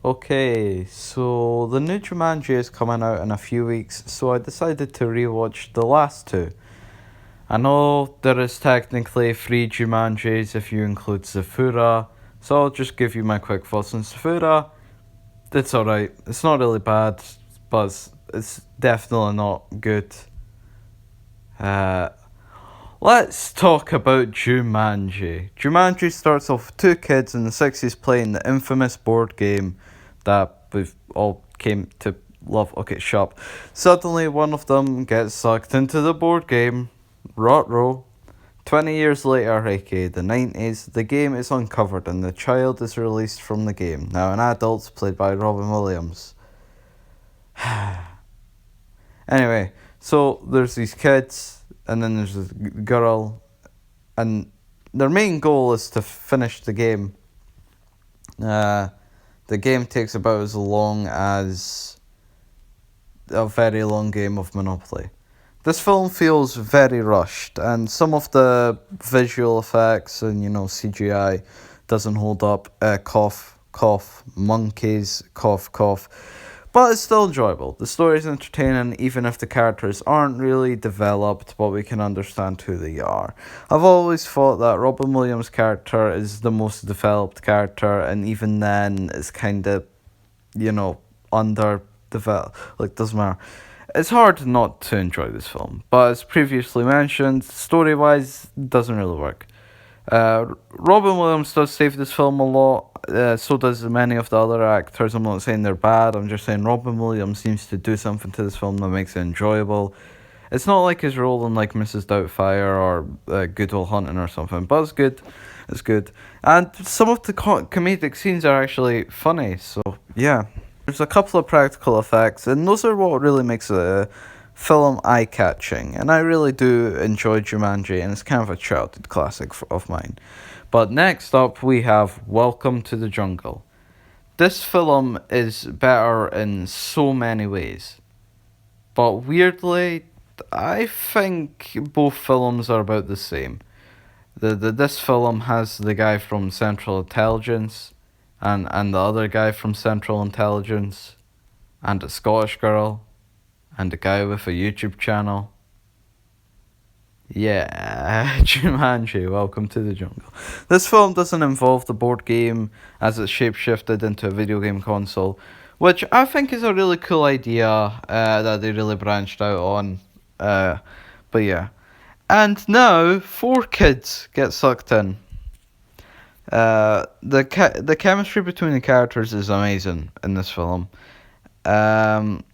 Okay, so the new Jumanji is coming out in a few weeks, so I decided to rewatch the last two. I know there is technically three Jumanjis if you include Zafura, so I'll just give you my quick thoughts on Zafura. It's alright, it's not really bad, but it's definitely not good. Uh, let's talk about Jumanji. Jumanji starts off with two kids in the 60s playing the infamous board game that we've all came to love. Okay, shop. Suddenly, one of them gets sucked into the board game. Rot-row. 20 years later, aka the 90s, the game is uncovered and the child is released from the game. Now, an adult played by Robin Williams. Anyway, so there's these kids, and then there's this girl, and their main goal is to finish the game. The game takes about as long as a very long game of Monopoly. This film feels very rushed, and some of the visual effects and CGI doesn't hold up. Cough, cough, monkeys, cough, cough. But it's still enjoyable. The story is entertaining, even if the characters aren't really developed, but we can understand who they are. I've always thought that Robin Williams' character is the most developed character, and even then, it's kind of, underdeveloped. Like, doesn't matter. It's hard not to enjoy this film, but as previously mentioned, story-wise, doesn't really work. Robin Williams does save this film a lot, so does many of the other actors. I'm not saying they're bad, I'm just saying Robin Williams seems to do something to this film that makes it enjoyable. It's not like his role in like Mrs. Doubtfire or Good Will Hunting or something, but it's good. It's good. And some of the comedic scenes are actually funny, so yeah. There's a couple of practical effects, and those are what really makes a film eye-catching, and I really do enjoy Jumanji, and it's kind of a childhood classic of mine. But next up, we have Welcome to the Jungle. This film is better in so many ways, but weirdly, I think both films are about the same. This film has the guy from Central Intelligence, and the other guy from Central Intelligence, and a Scottish girl, and a guy with a YouTube channel. Yeah, Jumanji, Welcome to the Jungle. This film doesn't involve the board game as it's shapeshifted into a video game console, which I think is a really cool idea that they really branched out on. But yeah. And now, 4 kids get sucked in. The chemistry between the characters is amazing in this film. And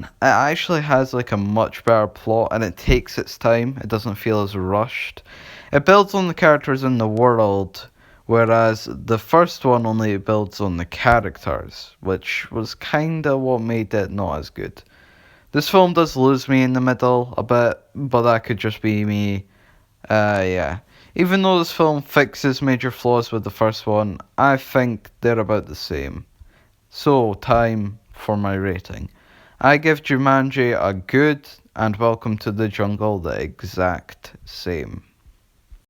it actually has like a much better plot, and it takes its time. It doesn't feel as rushed. It builds on the characters in the world, whereas the first one only builds on the characters, which was kinda what made it not as good. This film does lose me in the middle a bit, but that could just be me. Yeah. Even though this film fixes major flaws with the first one, I think they're about the same. So, time for my rating. I give Jumanji a good and Welcome to the Jungle the exact same.